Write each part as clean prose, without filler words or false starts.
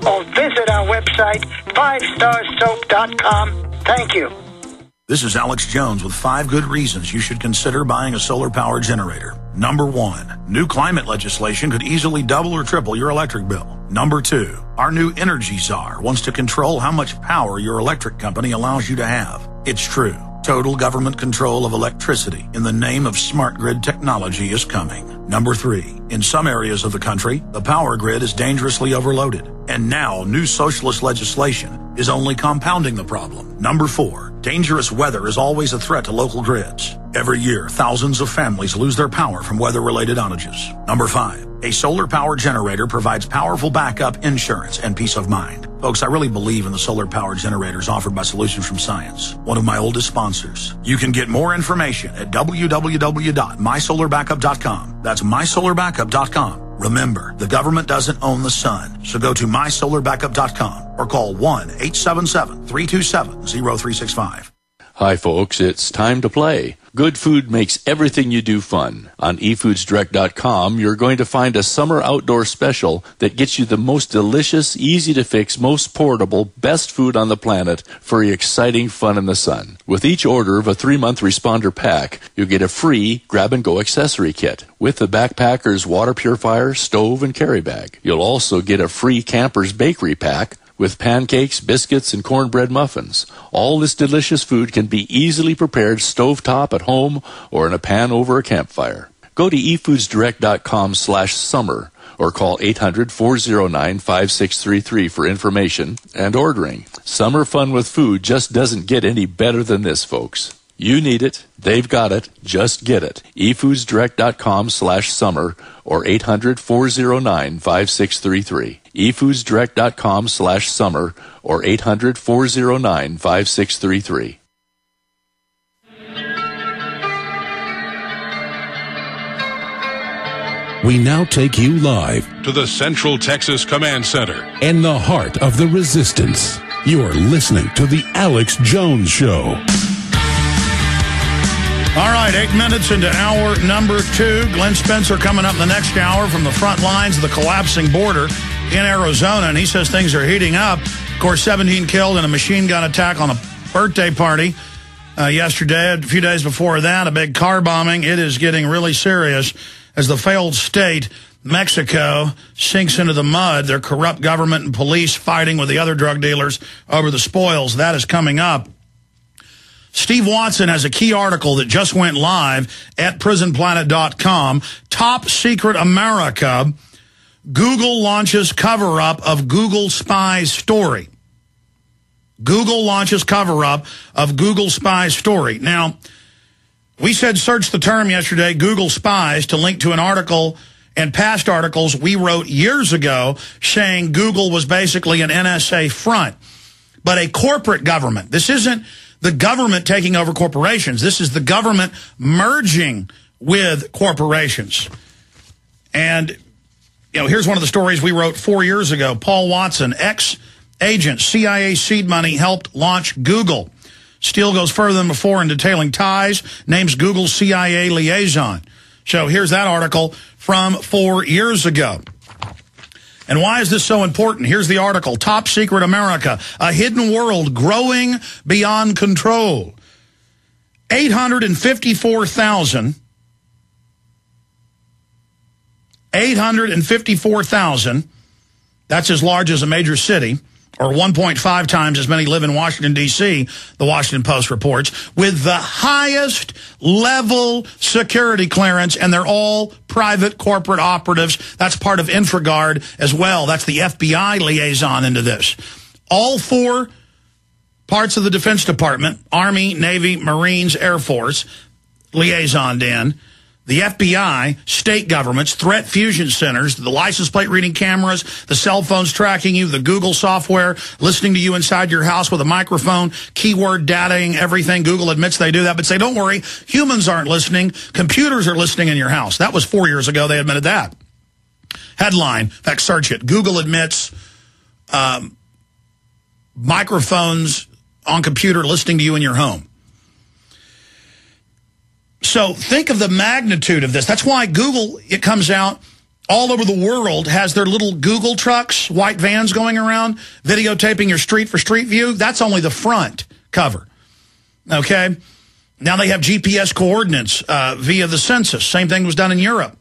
or visit our website, 5starsoap.com. Thank you. This is Alex Jones with 5 good reasons you should consider buying a solar power generator. Number 1, new climate legislation could easily double or triple your electric bill. Number 2, our new energy czar wants to control how much power your electric company allows you to have. It's true. Total government control of electricity in the name of smart grid technology is coming. Number 3, in some areas of the country, the power grid is dangerously overloaded. And now new socialist legislation is only compounding the problem. Number 4, dangerous weather is always a threat to local grids. Every year, thousands of families lose their power from weather-related outages. Number 5, a solar power generator provides powerful backup insurance and peace of mind. Folks, I really believe in the solar power generators offered by Solutions from Science, one of my oldest sponsors. You can get more information at www.mysolarbackup.com. That's mysolarbackup.com. Remember, the government doesn't own the sun, so go to mysolarbackup.com or call 1-877-327-0365. Hi, folks. It's time to play. Good food makes everything you do fun. On eFoodsDirect.com, you're going to find a summer outdoor special that gets you the most delicious, easy-to-fix, most portable, best food on the planet for exciting fun in the sun. With each order of a 3-month responder pack, you get a free grab-and-go accessory kit with the backpacker's water purifier, stove, and carry bag. You'll also get a free camper's bakery pack with pancakes, biscuits, and cornbread muffins. All this delicious food can be easily prepared stovetop at home or in a pan over a campfire. Go to eFoodsDirect.com/summer or call 800-409-5633 for information and ordering. Summer fun with food just doesn't get any better than this, folks. You need it. They've got it. Just get it. eFoodsDirect.com/summer or 800-409-5633. eFoodsDirect.com/summer or 800-409-5633. We now take you live to the Central Texas Command Center in the heart of the resistance. You're listening to The Alex Jones Show. All right, 8 minutes into hour number 2. Glenn Spencer coming up in the next hour from the front lines of the collapsing border in Arizona, and he says things are heating up. Of course, 17 killed in a machine gun attack on a birthday party yesterday. A few days before that, a big car bombing. It is getting really serious as the failed state, Mexico, sinks into the mud. Their corrupt government and police fighting with the other drug dealers over the spoils. That is coming up. Steve Watson has a key article that just went live at prisonplanet.com. Top Secret America. Google launches cover-up of Google Spy's story. Google launches cover-up of Google Spy's story. Now, we said search the term yesterday, Google Spies, to link to an article and past articles we wrote years ago saying Google was basically an NSA front. But a corporate government. This isn't the government taking over corporations. This is the government merging with corporations. And, you know, here's one of the stories we wrote 4 years ago. Paul Watson, ex-agent, CIA seed money helped launch Google. Steele goes further than before in detailing ties, names Google's CIA liaison. So here's that article from 4 years ago. And why is this so important? Here's the article. Top Secret America, a hidden world growing beyond control. 854,000. That's as large as a major city, or 1.5 times as many live in Washington, D.C., the Washington Post reports, with the highest level security clearance, and they're all private corporate operatives. That's part of InfraGard as well. That's the FBI liaison into this. All 4 parts of the Defense Department, Army, Navy, Marines, Air Force, liaisoned in. The FBI, state governments, threat fusion centers, the license plate reading cameras, the cell phones tracking you, the Google software, listening to you inside your house with a microphone, keyword dataing everything. Google admits they do that, but say, don't worry, humans aren't listening. Computers are listening in your house. That was 4 years ago. They admitted that. Headline, in fact, search it. Google admits microphones on computer listening to you in your home. So think of the magnitude of this. That's why Google, it comes out all over the world has their little Google trucks, white vans going around, videotaping your street for Street View. That's only the front cover, okay? Now they have GPS coordinates via the census. Same thing was done in Europe.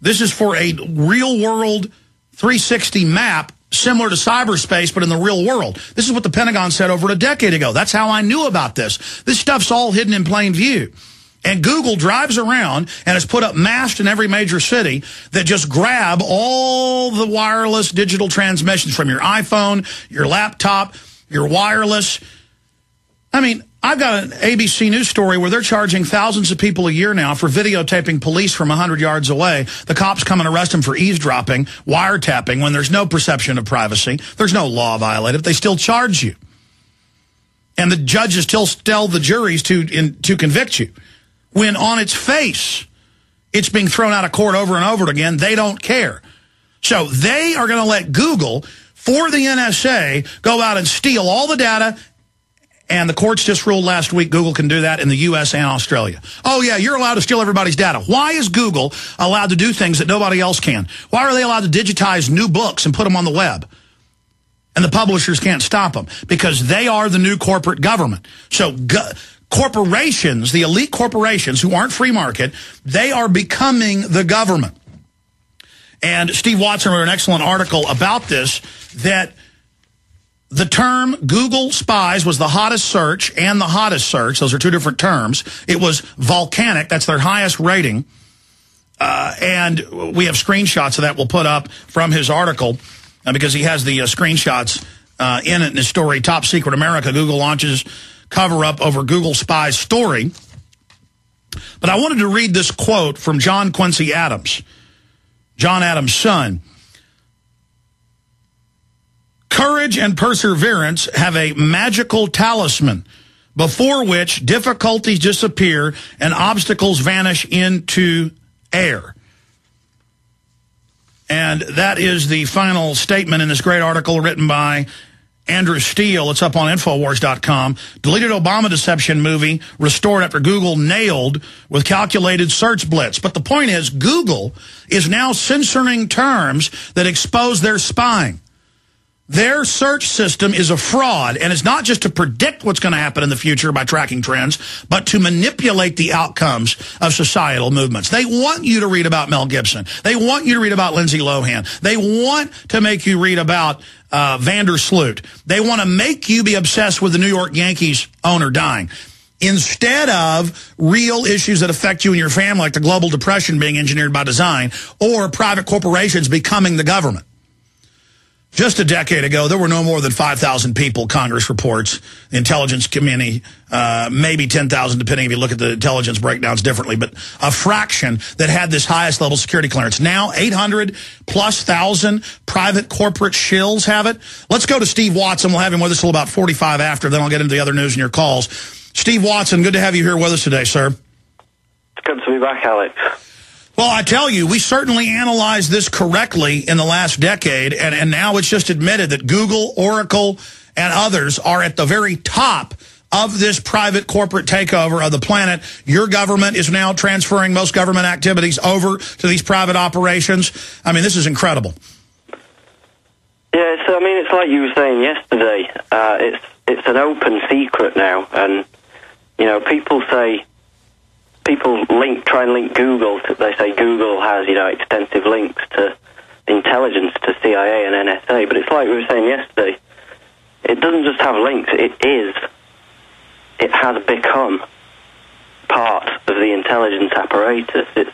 This is for a real-world 360 map, similar to cyberspace, but in the real world. This is what the Pentagon said over a decade ago. That's how I knew about this. This stuff's all hidden in plain view. And Google drives around and has put up masts in every major city that just grab all the wireless digital transmissions from your iPhone, your laptop, your wireless. I mean, I've got an ABC News story where they're charging thousands of people a year now for videotaping police from 100 yards away. The cops come and arrest them for eavesdropping, wiretapping, when there's no perception of privacy. There's no law violated. They still charge you. And the judges still tell the juries to convict you. When on its face, it's being thrown out of court over and over again. They don't care. So they are going to let Google, for the NSA, go out and steal all the data. And the courts just ruled last week Google can do that in the U.S. and Australia. Oh, yeah, you're allowed to steal everybody's data. Why is Google allowed to do things that nobody else can? Why are they allowed to digitize new books and put them on the web? And the publishers can't stop them because they are the new corporate government. So corporations, the elite corporations who aren't free market, they are becoming the government. And Steve Watson wrote an excellent article about this, that the term Google spies was the hottest search and the hottest search. Those are two different terms. It was volcanic. That's their highest rating. And we have screenshots of that we'll put up from his article because he has the screenshots in it in his story, Top Secret America. Google launches cover-up over Google spies story. But I wanted to read this quote from John Quincy Adams, John Adams' son. Courage and perseverance have a magical talisman before which difficulties disappear and obstacles vanish into air. And that is the final statement in this great article written by Andrew Steele. It's up on Infowars.com. Deleted Obama deception movie restored after Google nailed with calculated search blitz. But the point is, Google is now censoring terms that expose their spying. Their search system is a fraud, and it's not just to predict what's going to happen in the future by tracking trends, but to manipulate the outcomes of societal movements. They want you to read about Mel Gibson. They want you to read about Lindsay Lohan. They want to make you read about Vandersloot. They want to make you be obsessed with the New York Yankees owner dying, instead of real issues that affect you and your family, like the global depression being engineered by design, or private corporations becoming the government. Just a decade ago, there were no more than 5,000 people, Congress reports, the intelligence community, maybe 10,000, depending if you look at the intelligence breakdowns differently, but a fraction that had this highest level security clearance. Now, 800,000+ private corporate shills have it. Let's go to Steve Watson. We'll have him with us till about 45 after, then I'll get into the other news and your calls. Steve Watson, good to have you here with us today, sir. It's good to be back, Alex. Well, I tell you, we certainly analyzed this correctly in the last decade, and now it's just admitted that Google, Oracle, and others are at the very top of this private corporate takeover of the planet. Your government is now transferring most government activities over to these private operations. I mean, this is incredible. Yeah, so I mean, it's like you were saying yesterday. It's an open secret now, and you know, people try and link Google. They say Google has, extensive links to intelligence, to CIA and NSA. But it's like we were saying yesterday. It doesn't just have links. It has become part of the intelligence apparatus. It's,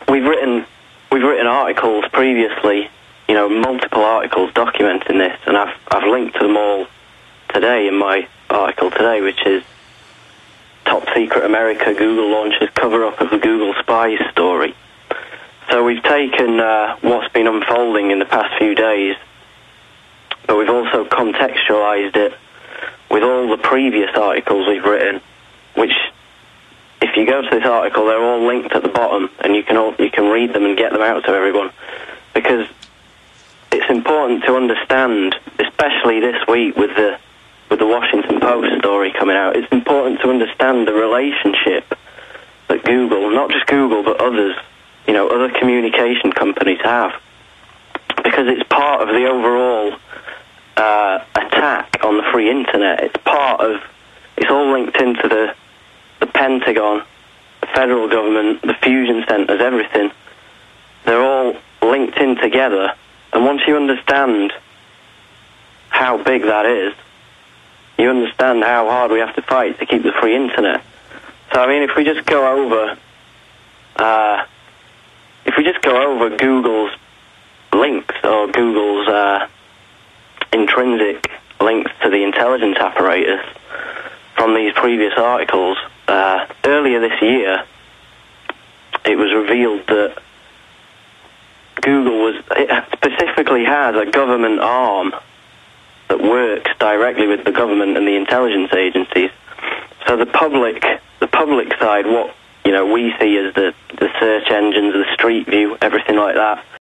we've written articles previously, multiple articles documenting this, and I've linked to them all today in my article today, which is Top Secret America, Google launches cover-up of the Google spies story. So we've taken what's been unfolding in the past few days, but we've also contextualized it with all the previous articles we've written, which, if you go to this article, they're all linked at the bottom, and you can read them and get them out to everyone, because it's important to understand, especially this week with the Washington Post story coming out, it's important to understand the relationship that Google, not just Google, but others, other communication companies have, because it's part of the overall attack on the free internet. It's all linked into the Pentagon, the federal government, the fusion centers, everything. They're all linked in together, and once you understand how big that is, you understand how hard we have to fight to keep the free internet. So, I mean, if we just go over Google's links, or Google's intrinsic links to the intelligence apparatus from these previous articles, earlier this year, it was revealed that Google specifically has a government arm that works directly with the government and the intelligence agencies. So the public side, what we see as the search engines, the Street View, everything like that,